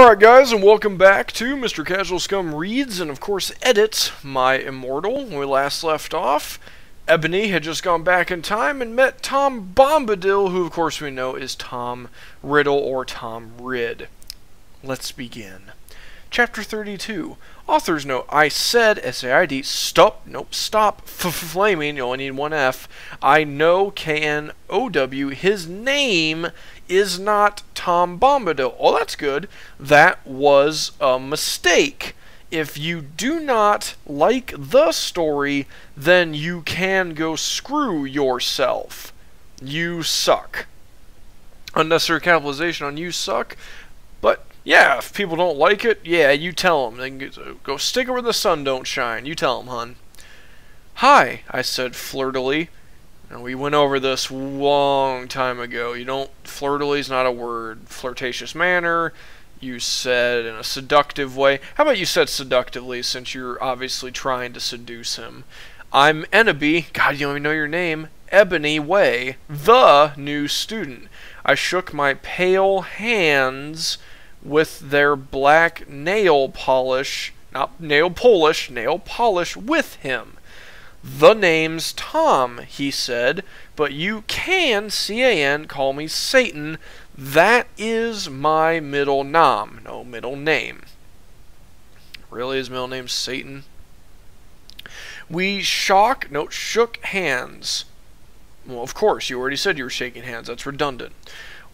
Alright guys, and welcome back to Mr. Casual Scum Reads, and of course edits, my Immortal. When we last left off, Ebony had just gone back in time and met Tom Bombadil, who of course we know is Tom Riddle or Tom Ridd. Let's begin. Chapter 32. Author's note. I said, S-A-I-D, stop flaming, you only need one F. I know, K-N-O-W, his name is not Tom Bombadil. Oh, that's good. That was a mistake. If you do not like the story, then you can go screw yourself. You suck. Unnecessary capitalization on you suck. But, yeah, if people don't like it, yeah, you tell them. They can go stick it where the sun don't shine. You tell them, hun. Hi, I said flirtily. And we went over this long time ago. You don't, flirtily is not a word. Flirtatious manner, you said in a seductive way. How about you said seductively, since you're obviously trying to seduce him? I'm Eneby, God, you don't even know your name, Ebony Way, the new student. I shook my pale hands with their black nail polish, not nail polish, nail polish with him. The name's Tom, he said, but you can, C-A-N, call me Satan. That is my middle nom. No, middle name. Really, his middle name's Satan? We shook hands. Well, of course, you already said you were shaking hands. That's redundant.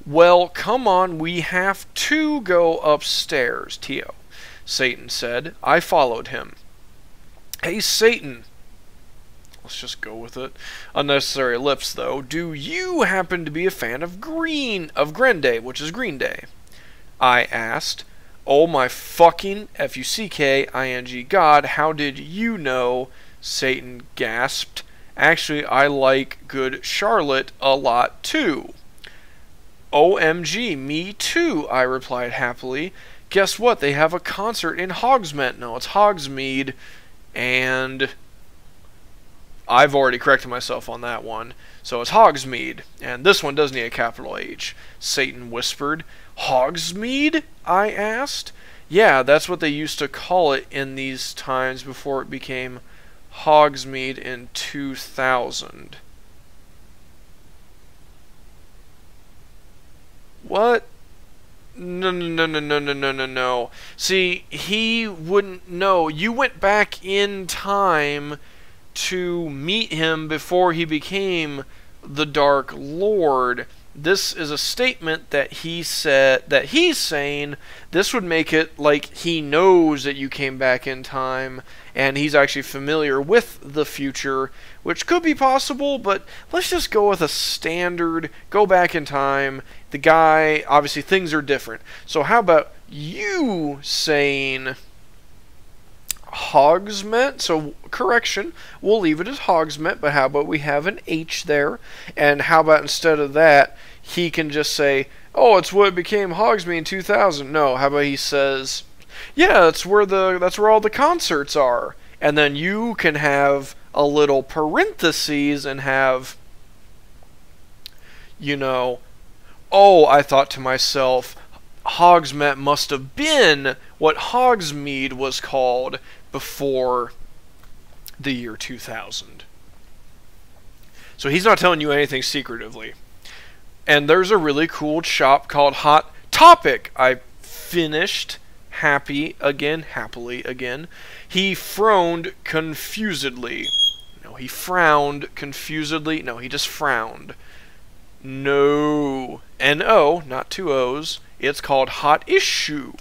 Well, come on, we have to go upstairs, T.O., Satan said. I followed him. Hey, Satan. Let's just go with it. Unnecessary ellipse, though. Do you happen to be a fan of Green Day, which is Green Day? I asked. Oh my fucking F-U-C-K-I-N-G God, how did you know? Satan gasped. Actually, I like Good Charlotte a lot, too. OMG, me too, I replied happily. Guess what? They have a concert in Hogsmeade. No, it's Hogsmeade, and I've already corrected myself on that one. So it's Hogsmeade, and this one does need a capital H. Satan whispered. Hogsmeade? I asked. Yeah, that's what they used to call it in these times before it became Hogsmeade in 2000. What? No. See, he wouldn't know. You went back in time to meet him before he became the Dark Lord. This is a statement that he said, that he's saying. This would make it like he knows that you came back in time and he's actually familiar with the future, which could be possible, but let's just go with a standard go back in time. The guy, obviously things are different. So how about you saying Hogsmeade? So, correction, we'll leave it as Hogsmeade, but how about we have an H there? And how about instead of that, he can just say, oh, it's what became Hogsmeade in 2000. No, how about he says, yeah, that's where all the concerts are. And then you can have a little parentheses and have, you know, oh, I thought to myself, Hogsmeade must have been what Hogsmeade was called before the year 2000. So he's not telling you anything secretively. And there's a really cool shop called Hot Topic. I finished happily again. He frowned confusedly. No, he frowned confusedly. No, he just frowned. No. N-O, not two O's. It's called Hot Issue.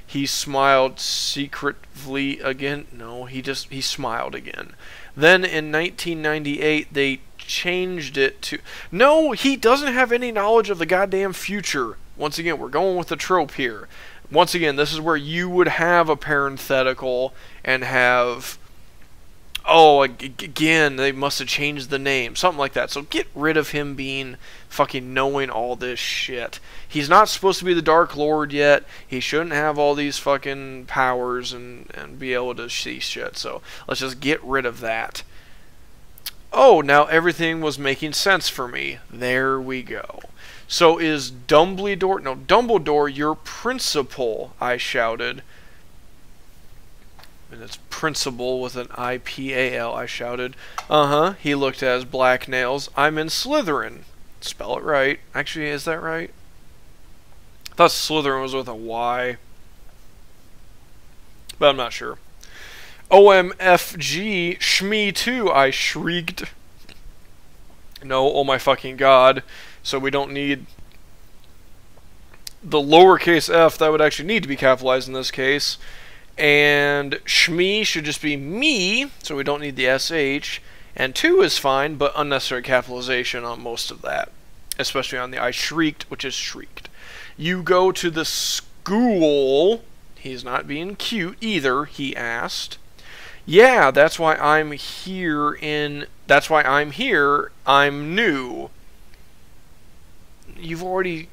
He smiled secretly again. No, he smiled again. Then in 1998, they changed it to... No, he doesn't have any knowledge of the goddamn future. Once again, we're going with the trope here. Once again, this is where you would have a parenthetical and have... Oh, again, they must have changed the name. Something like that. So get rid of him being fucking knowing all this shit. He's not supposed to be the Dark Lord yet. He shouldn't have all these fucking powers and be able to see shit. So let's just get rid of that. Oh, now everything was making sense for me. There we go. So is Dumbledore, no, Dumbledore your principal, I shouted. And it's principal with an I-P-A-L, I shouted. Uh-huh, he looked at his black nails. I'm in Slytherin. Spell it right. Actually, is that right? I thought Slytherin was with a Y. But I'm not sure. OMFG, shmee too, I shrieked. No, oh my fucking god. So we don't need the lowercase f, that would actually need to be capitalized in this case. And shmee should just be me, so we don't need the sh. And 2 is fine, but unnecessary capitalization on most of that. Especially on the I shrieked, which is shrieked. You go to the school. He's not being cute either, he asked. Yeah, that's why I'm here. I'm new. You've already...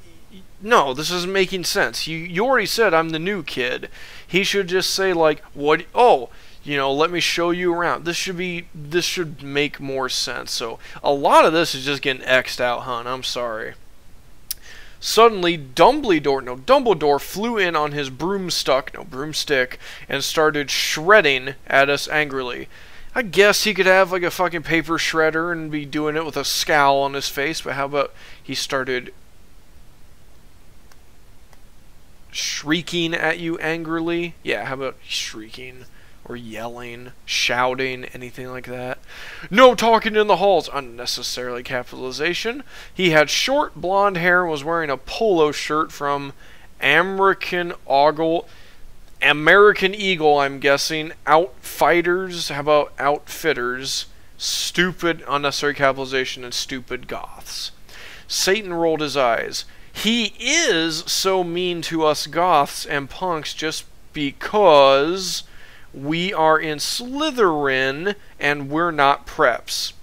No, this isn't making sense. You already said I'm the new kid. He should just say, like, what... Oh, you know, let me show you around. This should make more sense. So, a lot of this is just getting X'd out, hon. I'm sorry. Suddenly, Dumbledore flew in on his broomstick, and started shredding at us angrily. I guess he could have like a fucking paper shredder and be doing it with a scowl on his face, but how about he started shrieking at you angrily? Yeah, how about shrieking? Or yelling, shouting, anything like that. No talking in the halls. Unnecessarily capitalization. He had short blonde hair and was wearing a polo shirt from American Eagle, I'm guessing. Outfighters. How about outfitters? Stupid, unnecessary capitalization, and stupid goths. Satan rolled his eyes. He is so mean to us goths and punks just because... we are in Slytherin, and we're not preps.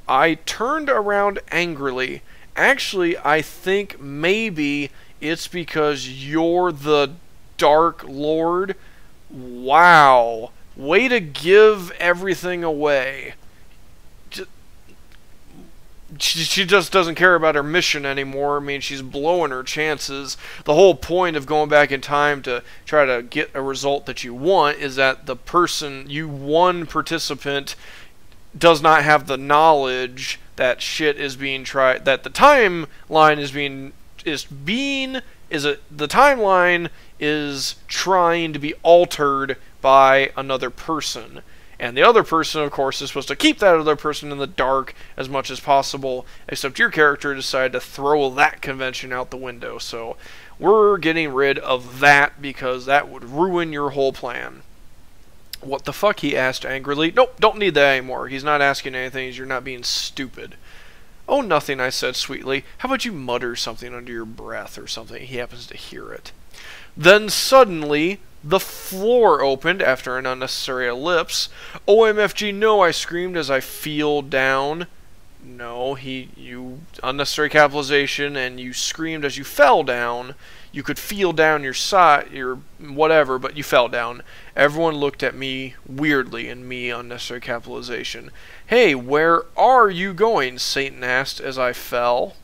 I turned around angrily. Actually, I think maybe it's because you're the Dark Lord. Wow. Way to give everything away. She just doesn't care about her mission anymore. I mean, she's blowing her chances. The whole point of going back in time to try to get a result that you want is that the person, one participant, does not have the knowledge that shit is being tried, that the timeline the timeline is trying to be altered by another person. And the other person, of course, is supposed to keep that other person in the dark as much as possible, except your character decided to throw that convention out the window. So we're getting rid of that because that would ruin your whole plan. What the fuck, he asked angrily. Nope, don't need that anymore. He's not asking anything. You're not being stupid. Oh, nothing, I said sweetly. How about you mutter something under your breath or something? He happens to hear it. Then suddenly... the floor opened after an unnecessary ellipse. OMFG, no, I screamed as I fell down. No, you unnecessary capitalization, and you screamed as you fell down. You could feel down your side, your whatever, but you fell down. Everyone looked at me weirdly, and me unnecessary capitalization. Hey, where are you going? Satan asked as I fell.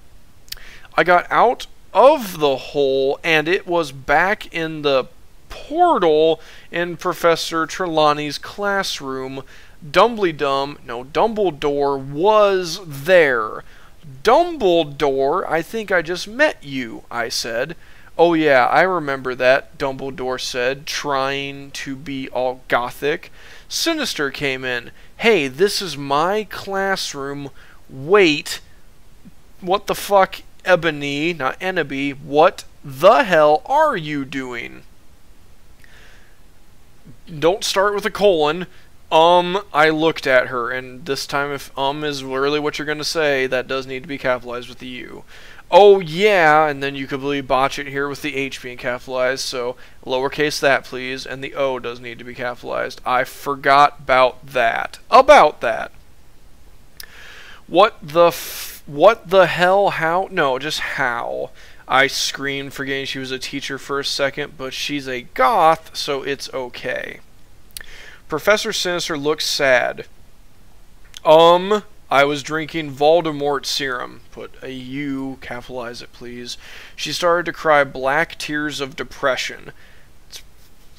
I got out of the hole, and it was back in the portal in Professor Trelawney's classroom. Dumbledore was there. Dumbledore, I think I just met you, I said. Oh yeah, I remember that, Dumbledore said, trying to be all gothic. Sinister came in. Hey, this is my classroom. Wait. What the fuck, Ebony, not Eneby, what the hell are you doing? Don't start with a colon. I looked at her, and this time if is literally what you're going to say, that does need to be capitalized with the U. Oh yeah, and then you could really botch it here with the H being capitalized, so lowercase that please, and the O does need to be capitalized. I forgot about that. What the hell, how? No, just how. I screamed, forgetting she was a teacher for a second, but she's a goth, so it's okay. Professor Sinister looked sad. I was drinking Voldemort serum. Put a U, capitalize it please. She started to cry black tears of depression.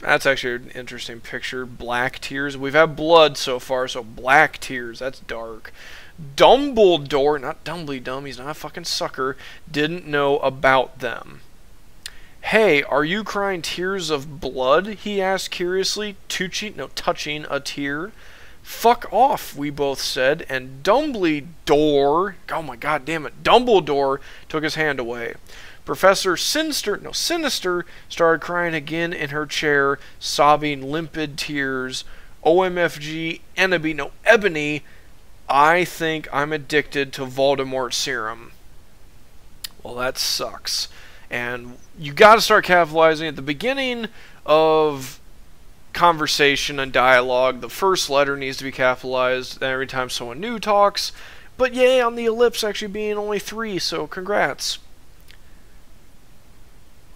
That's actually an interesting picture. Black tears. We've had blood so far, so black tears. That's dark. Dumbledore, not Dumbledum, he's not a fucking sucker, didn't know about them. Hey, are you crying tears of blood? He asked curiously, touching a tear. Fuck off, we both said, and Dumbledore, oh my god damn it, Dumbledore took his hand away. Professor Sinister started crying again in her chair, sobbing limpid tears. OMFG, Ebony, I think I'm addicted to Voldemort serum. Well, that sucks. And you got to start capitalizing at the beginning of conversation and dialogue. The first letter needs to be capitalized every time someone new talks. But yay on the ellipse actually being only 3, so congrats.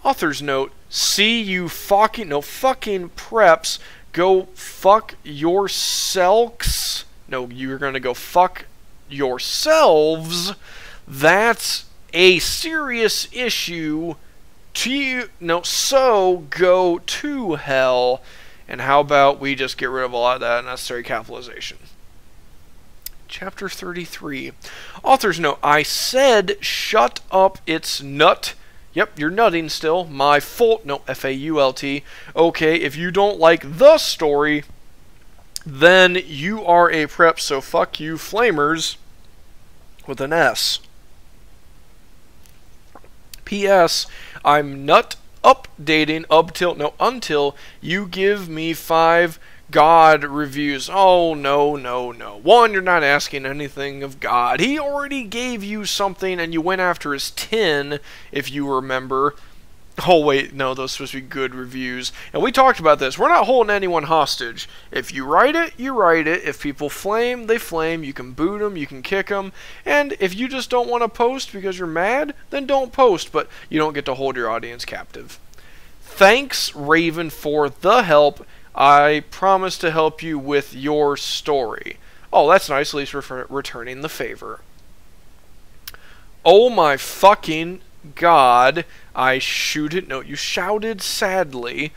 Author's note, see you fucking preps, go fuck yourselves. No, you're gonna go fuck yourselves. That's a serious issue. So go to hell. And how about we just get rid of a lot of that unnecessary capitalization. Chapter 33. Author's note, I said shut up, it's nut. Yep, you're nutting still. My fault. No, F-A-U-L-T. Okay, if you don't like the story, then you are a prep, so fuck you, flamers, with an S. P.S. I'm nut updating until you give me 5 God reviews. Oh, no. 1, you're not asking anything of God. He already gave you something and you went after his 10, if you remember. Oh, wait, no, those are supposed to be good reviews. And we talked about this. We're not holding anyone hostage. If you write it, you write it. If people flame, they flame. You can boot them, you can kick them. And if you just don't want to post because you're mad, then don't post. But you don't get to hold your audience captive. Thanks, Raven, for the help. I promise to help you with your story. Oh, that's nice, at least returning the favor. Oh my fucking God, I shouted, no, you shouted sadly.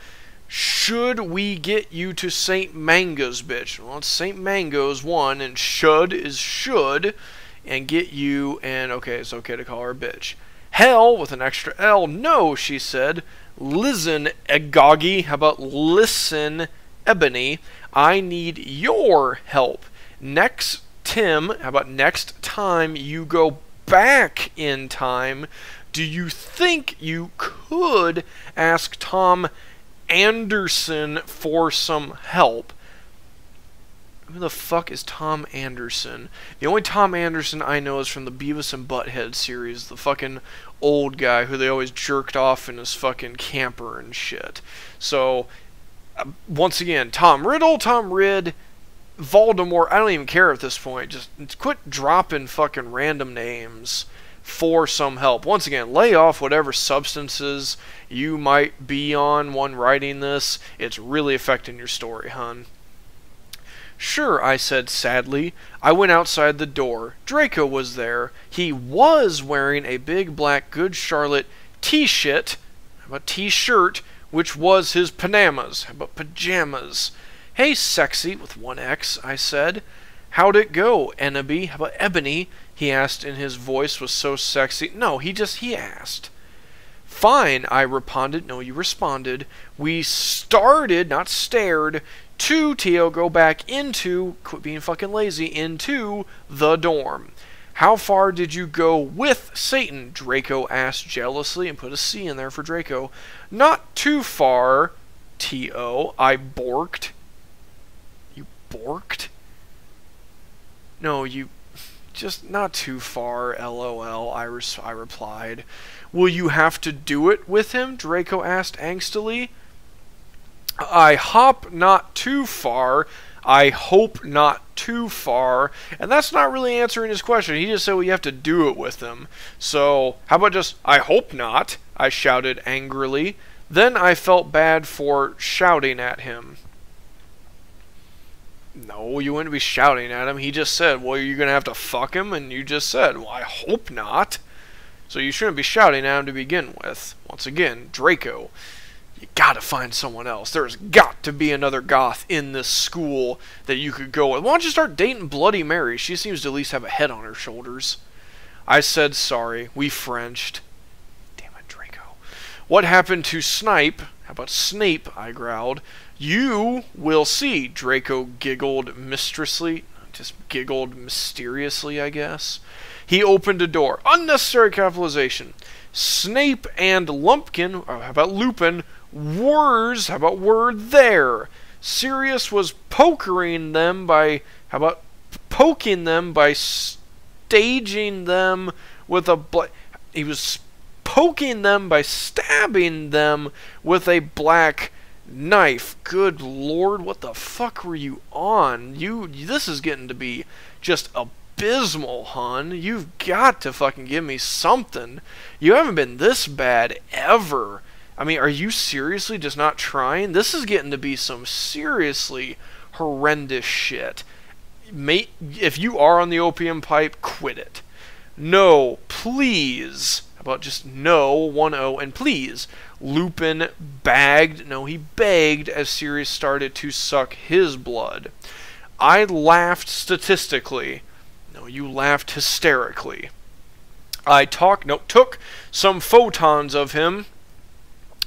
Should we get you to St. Mango's, bitch? Well, it's St. Mango's 1, and should is should, and get you, and okay, it's okay to call her a bitch. Hell, with an extra L, no, she said. Listen, Egoggy, how about listen, Ebony, I need your help. Next, Tim, how about next time you go back in time, do you think you could ask Tom Anderson for some help? Who the fuck is Tom Anderson? The only Tom Anderson I know is from the Beavis and Butthead series, the fucking old guy who they always jerked off in his fucking camper and shit. So, once again, Tom Riddle, Tom Ridd, Voldemort, I don't even care at this point. Just quit dropping fucking random names for some help. Once again, lay off whatever substances you might be on when writing this. It's really affecting your story, hun. Sure, I said sadly. I went outside the door. Draco was there. He was wearing a big black Good Charlotte t-shirt, which was his Panamas. How about pajamas? Hey, sexy, with 1 X, I said. How'd it go, Enemy? How about Ebony? He asked, and his voice was so sexy. No, he asked. Fine, I responded. No, you responded. We started, not stared, to Tio go back into, quit being fucking lazy, into the dorm. How far did you go with Satan? Draco asked jealously and put a C in there for Draco. Not too far, T.O. I borked. You borked? No, you... just not too far, LOL, I replied. Will you have to do it with him? Draco asked angstily. I hop not too far. I hope not too far. And that's not really answering his question. He just said, well, you have to do it with him. So, how about just, I hope not, I shouted angrily. Then I felt bad for shouting at him. No, you wouldn't be shouting at him. He just said, well, you're going to have to fuck him, and you just said, well, I hope not. So you shouldn't be shouting at him to begin with. Once again, Draco, you gotta find someone else. There's got to be another goth in this school that you could go with. Why don't you start dating Bloody Mary? She seems to at least have a head on her shoulders. I said sorry. We Frenched. Damn it, Draco. What happened to Snipe? How about Snape? I growled. You will see, Draco giggled mistressly. Just giggled mysteriously, I guess. He opened a door. Unnecessary capitalization. Snape and Lumpkin, or how about Lupin, how about were there? Sirius was poking them by staging them with a he was poking them by stabbing them with a black knife. Good lord, what the fuck were you on? This is getting to be just abysmal, hun. You've got to fucking give me something. You haven't been this bad ever. I mean, are you seriously just not trying? This is getting to be some seriously horrendous shit. Mate, if you are on the opium pipe, quit it. No, please. How about just no, 1-0, and please. Lupin he begged as Sirius started to suck his blood. I laughed statistically. No, you laughed hysterically. I took some photons of him.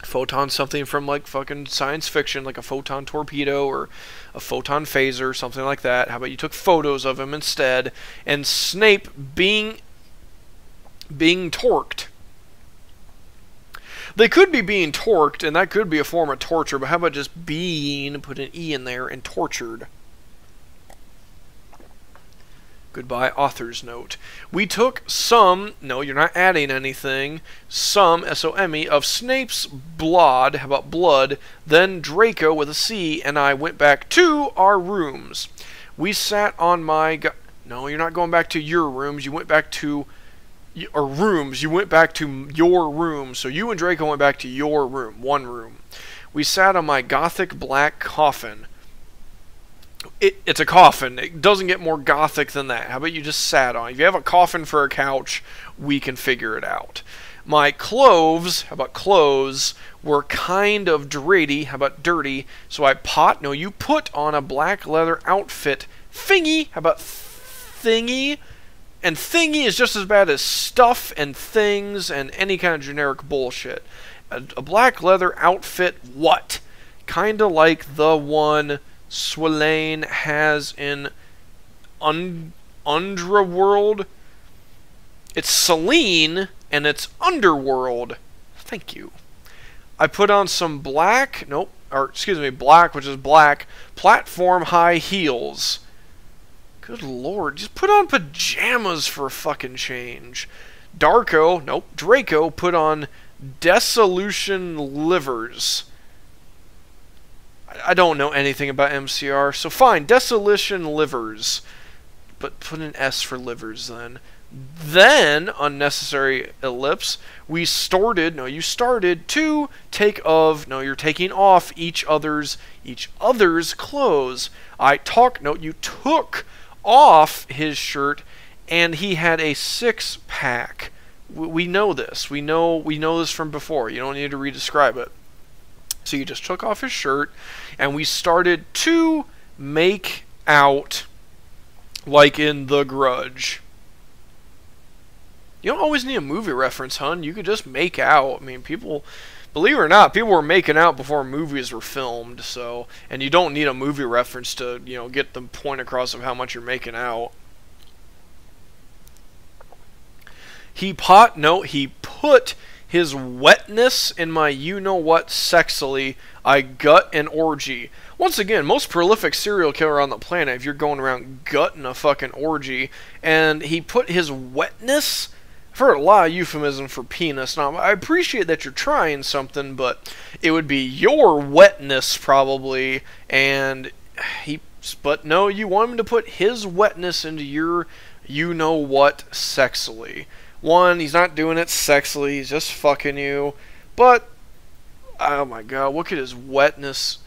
Photon, something from like fucking science fiction, like a photon torpedo or a photon phaser, something like that. How about you took photos of him instead? And Snape being torqued. They could be being torqued, and that could be a form of torture, but how about just being, put an E in there, and tortured? Goodbye, author's note. We took some, no, you're not adding anything, some, S-O-M-E, of Snape's blood, how about blood, then Draco with a C, and I went back to our rooms. We sat on my, no, you're not going back to your rooms, you went back to, or rooms, you went back to your room, so you and Draco went back to your room, one room. We sat on my gothic black coffin. It's a coffin. It doesn't get more gothic than that. How about you just sat on it? If you have a coffin for a couch, we can figure it out. My clothes, how about clothes, were kind of dirty. How about dirty? So you put on a black leather outfit. Thingy, how about thingy? And thingy is just as bad as stuff and things and any kind of generic bullshit. A black leather outfit, what? Kinda like the one Swelane has in Underworld. It's Selene, and it's Underworld. Thank you. I put on some black, black, which is black, platform high heels. Good lord, just put on pajamas for a fucking change. Draco put on Dissolution livers. I don't know anything about MCR, so fine, Dissolution livers. But put an S for livers then. Then, unnecessary ellipse, you started to you're taking off each other's clothes. You took off his shirt, and he had a six-pack. We know this. We know this from before. You don't need to re-describe it. So you just took off his shirt, and we started to make out like in The Grudge. You don't always need a movie reference, hun. You could just make out. I mean, believe it or not, people were making out before movies were filmed, so, and you don't need a movie reference to, get the point across of how much you're making out. He put his wetness in my you-know-what sexily. I gut an orgy. Once again, most prolific serial killer on the planet, if you're going around gutting a fucking orgy. And he put his wetness. I've heard a lot of euphemism for penis. Now, I appreciate that you're trying something, but it would be your wetness, probably. But no, you want him to put his wetness into your you-know-what sexily. One, he's not doing it sexily, he's just fucking you. But, oh my god, look at his wetness.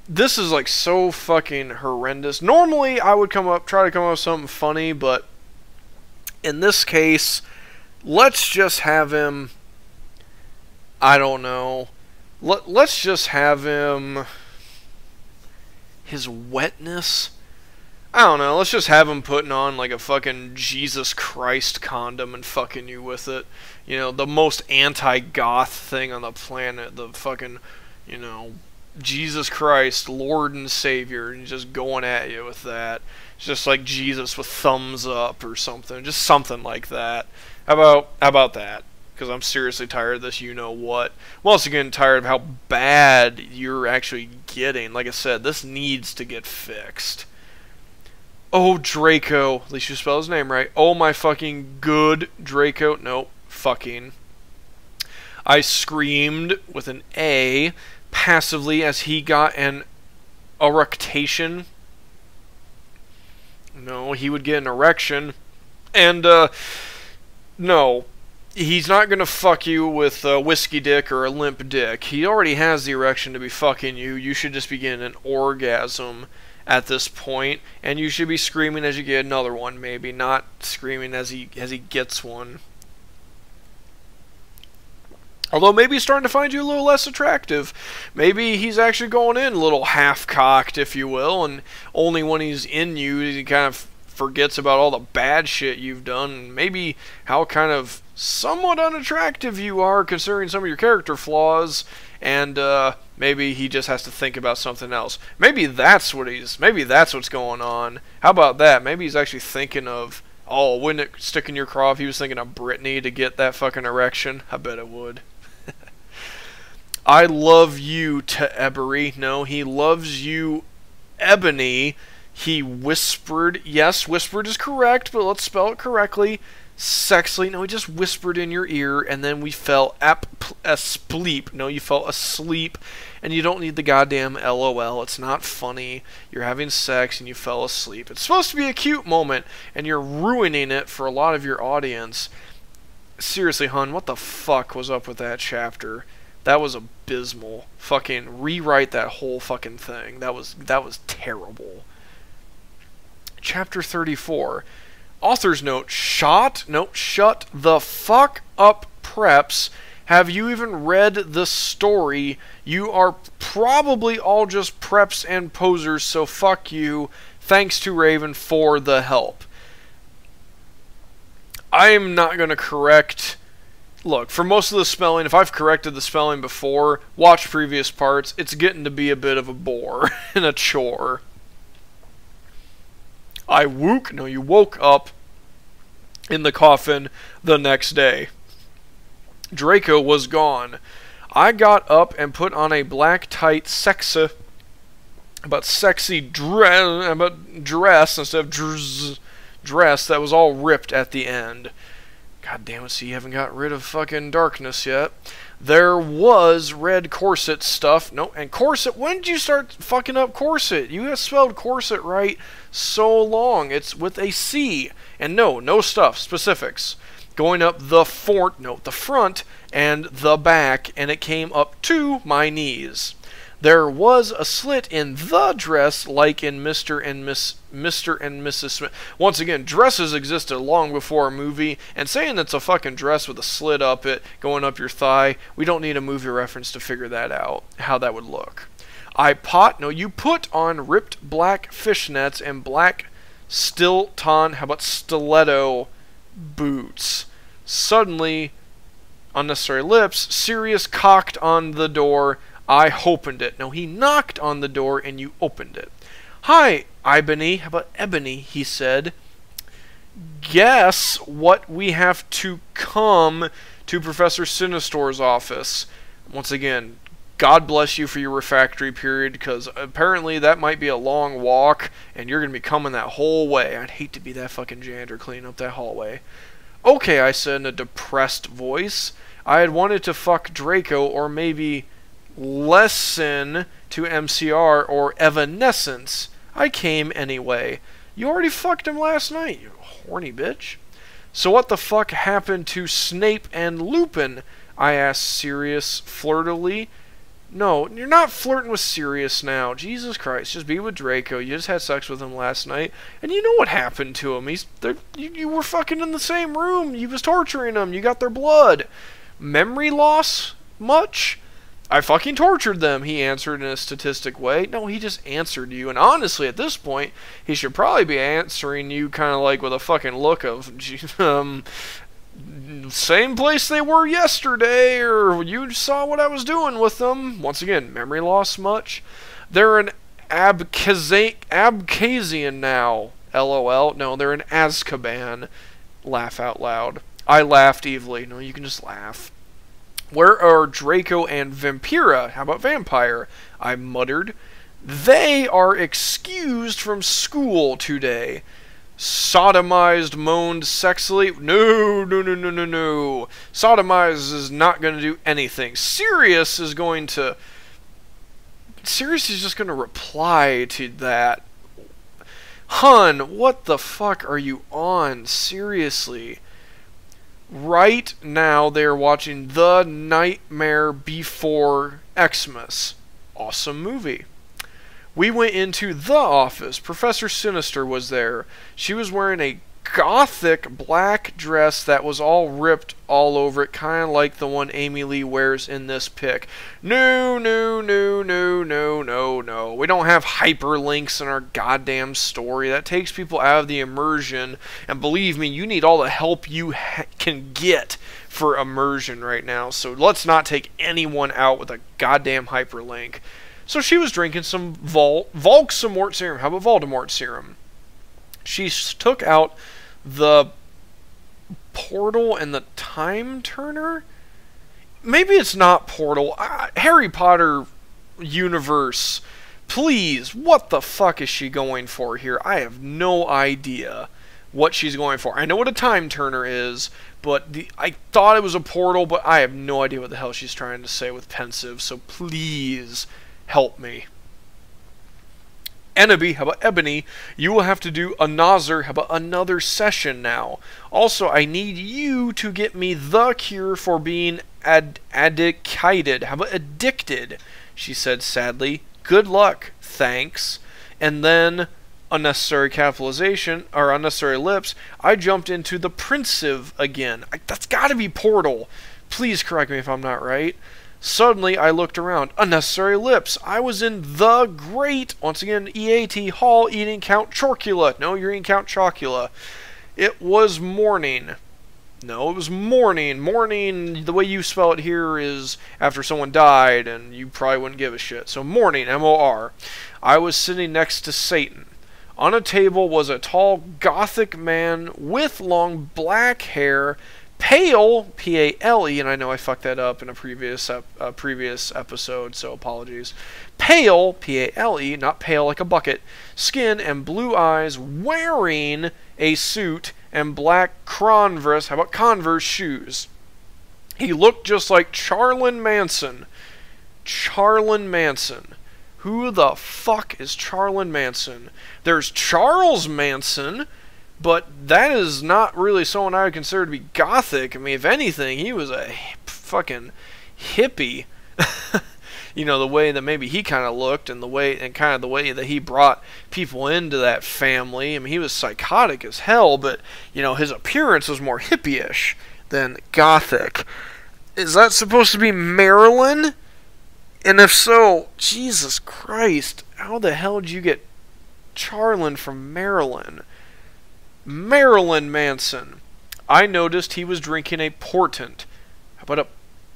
This is like so fucking horrendous. Normally I would try to come up with something funny, but in this case, let's just have him, I don't know. Let's just have him, his wetness. I don't know, let's just have him putting on like a fucking Jesus Christ condom and fucking you with it. You know, the most anti-goth thing on the planet, the fucking, you know, Jesus Christ, Lord and Savior, and just going at you with that. It's just like Jesus with thumbs up or something, just something like that. How about that? Because I'm seriously tired of this you-know-what. I'm also getting tired of how bad you're actually getting. Like I said, this needs to get fixed. Oh, Draco. At least you spell his name right. Oh, my fucking good Draco. Nope. Fucking. I screamed with an A passively as he got an eructation. No, he would get an erection. And, no. He's not gonna fuck you with a whiskey dick or a limp dick. He already has the erection to be fucking you. You should just be getting an orgasm at this point, and you should be screaming as you get another one, maybe, not screaming as he gets one. Although maybe he's starting to find you a little less attractive. Maybe he's actually going in a little half-cocked, if you will, and only when he's in you, he kind of forgets about all the bad shit you've done, and maybe how kind of somewhat unattractive you are considering some of your character flaws, and maybe he just has to think about something else. Maybe that's what's going on. How about that? Maybe he's actually thinking of, oh, wouldn't it stick in your craw if he was thinking of Britney to get that fucking erection? I bet it would. I love you to Ebery. No, he loves you, Ebony. He whispered. Yes, whispered is correct, but let's spell it correctly. Sexily. No, he just whispered in your ear, and then we fell asleep. No, you fell asleep, and you don't need the goddamn LOL. It's not funny. You're having sex, and you fell asleep. It's supposed to be a cute moment, and you're ruining it for a lot of your audience. Seriously, hun, what the fuck was up with that chapter? That was abysmal. Fucking rewrite that whole fucking thing. That was terrible. Chapter 34. Author's note, shut the fuck up, preps. Have you even read the story? You are probably all just preps and posers, so fuck you. Thanks to Raven for the help. I am not going to correct... Look, for most of the spelling, if I've corrected the spelling before, watch previous parts, it's getting to be a bit of a bore and a chore. You woke up in the coffin the next day. Draco was gone. I got up and put on a black tight dress instead of dress that was all ripped at the end. God damn it, so you haven't got rid of fucking darkness yet. There was red corset stuff. No, and corset, when did you start fucking up corset? You have spelled corset right so long. It's with a C. And no stuff, specifics. Going up the front and the back, and it came up to my knees. There was a slit in the dress, like in Mr. and Mrs. Smith. Once again, dresses existed long before a movie, and saying it's a fucking dress with a slit up it, going up your thigh, we don't need a movie reference to figure that out, how that would look. You put on ripped black fishnets and black stiletto boots. Suddenly, unnecessary lips, Sirius cocked on the door. I opened it. No, he knocked on the door and you opened it. Hi, Ebony. How about Ebony? He said. Guess what we have to come to Professor Sinistor's office. Once again, God bless you for your refractory period, because apparently that might be a long walk and you're going to be coming that whole way. I'd hate to be that fucking janitor cleaning up that hallway. Okay, I said in a depressed voice. I had wanted to fuck Draco, or maybe listen to MCR or Evanescence. I came anyway. You already fucked him last night, you horny bitch. So what the fuck happened to Snape and Lupin? I asked Sirius flirtily. No, you're not flirting with Sirius now. Jesus Christ, just be with Draco. You just had sex with him last night, and you know what happened to him. You were fucking in the same room. You was torturing them. You got their blood. Memory loss? Much? I fucking tortured them, he answered in a statistic way. No, he just answered you. And honestly, at this point, he should probably be answering you kind of like with a fucking look of, same place they were yesterday, or you saw what I was doing with them. Once again, memory loss much? They're an Abkhazian now. LOL. No, they're an Azkaban. Laugh out loud. I laughed evilly. No, you can just laugh. Where are Draco and Vampira? How about Vampire? I muttered. They are excused from school today. Sodomized moaned sexily. No. Sodomized is not going to do anything. Sirius is just going to reply to that. Hun, what the fuck are you on? Seriously. Right now, they are watching The Nightmare Before Xmas. Awesome movie. We went into the office. Professor Sinister was there. She was wearing a gothic black dress that was all ripped all over it, kind of like the one Amy Lee wears in this pic. No. We don't have hyperlinks in our goddamn story. That takes people out of the immersion. And believe me, you need all the help you can get for immersion right now. So let's not take anyone out with a goddamn hyperlink. So she was drinking some Voldemort serum. How about Voldemort serum? She took out the portal and the time turner? Maybe it's not portal. Harry Potter universe. Please, what the fuck is she going for here? I have no idea what she's going for. I know what a time turner is, but I thought it was a portal, but I have no idea what the hell she's trying to say with pensive, so please help me. Eneby, how about Ebony? You will have to do another, how about another session now. Also, I need you to get me the cure for being addicted. How about addicted? She said sadly. Good luck, thanks. And then, unnecessary capitalization, or unnecessary lips, I jumped into the Prinsive again. That's gotta be Portal. Please correct me if I'm not right. Suddenly, I looked around. Unnecessary lips. I was in the great, once again, EAT hall eating Count Chocula. No, you're eating Count Chocula. It was morning. No, it was morning. Morning, the way you spell it here is after someone died, and you probably wouldn't give a shit. So morning, M-O-R. I was sitting next to Satan. On a table was a tall, gothic man with long black hair, pale, P-A-L-E, and I know I fucked that up in a previous episode, so apologies. Pale, P-A-L-E, not pale like a bucket, skin and blue eyes, wearing a suit and black Converse, how about Converse shoes. He looked just like Charlyn Manson. Charlyn Manson. Who the fuck is Charlyn Manson? There's Charles Manson, but that is not really someone I would consider to be gothic. I mean, if anything, he was a fucking hippie. You know, the way that maybe he kind of looked and the way that he brought people into that family. I mean, he was psychotic as hell, but, you know, his appearance was more hippie-ish than gothic. Is that supposed to be Marilyn? And if so, Jesus Christ, how the hell did you get Charlyn from Maryland? Marilyn Manson. I noticed he was drinking a portent. How about a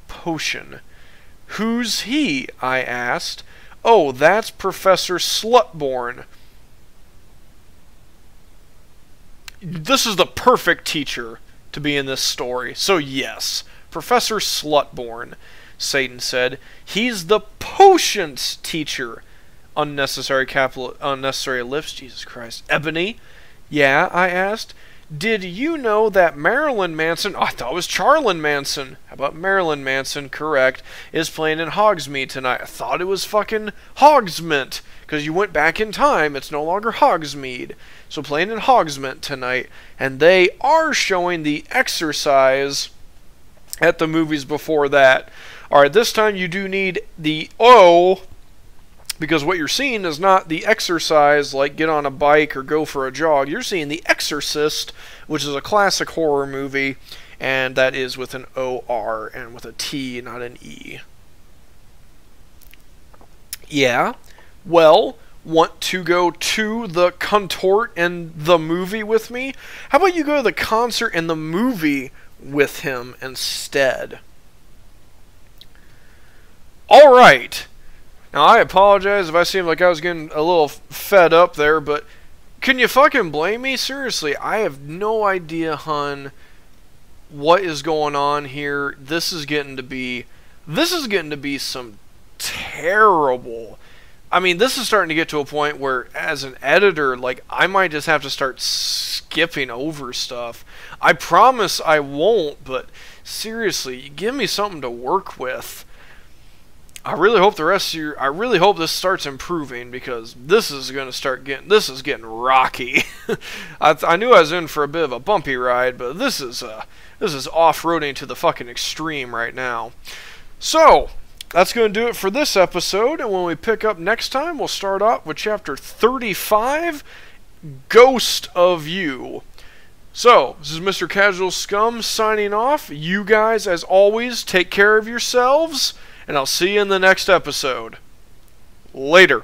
potion? Who's he? I asked. Oh, that's Professor Slutborn. This is the perfect teacher to be in this story. So yes, Professor Slutborn, Satan said. He's the potions teacher. Unnecessary lifts. Jesus Christ. Ebony? Yeah, I asked. Did you know that Marilyn Manson, I thought it was Charlyn Manson, how about Marilyn Manson, correct, is playing in Hogsmeade tonight. I thought it was fucking Hogsmeade, because you went back in time, it's no longer Hogsmeade. So playing in Hogsmeade tonight, and they are showing The Exorcise at the movies before that. Alright, this time you do need the O, because what you're seeing is not the exercise, like get on a bike or go for a jog. You're seeing The Exorcist, which is a classic horror movie, and that is with an O-R and with a T, not an E. Yeah, well, want to go to the contort and the movie with me? How about you go to the concert and the movie with him instead? Alright. Now, I apologize if I seemed like I was getting a little fed up there, but can you fucking blame me? Seriously, I have no idea, hun, what is going on here. This is getting to be some terrible... I mean, this is starting to get to a point where, as an editor, like, I might just have to start skipping over stuff. I promise I won't, but seriously, give me something to work with. I really hope I really hope this starts improving, because this is going to start getting, this is getting rocky. I knew I was in for a bit of a bumpy ride, but this is off-roading to the fucking extreme right now. So, that's going to do it for this episode, and when we pick up next time, we'll start off with Chapter 35, Ghost of You. So, this is Mr. Casual Scum signing off. You guys, as always, take care of yourselves, and I'll see you in the next episode. Later.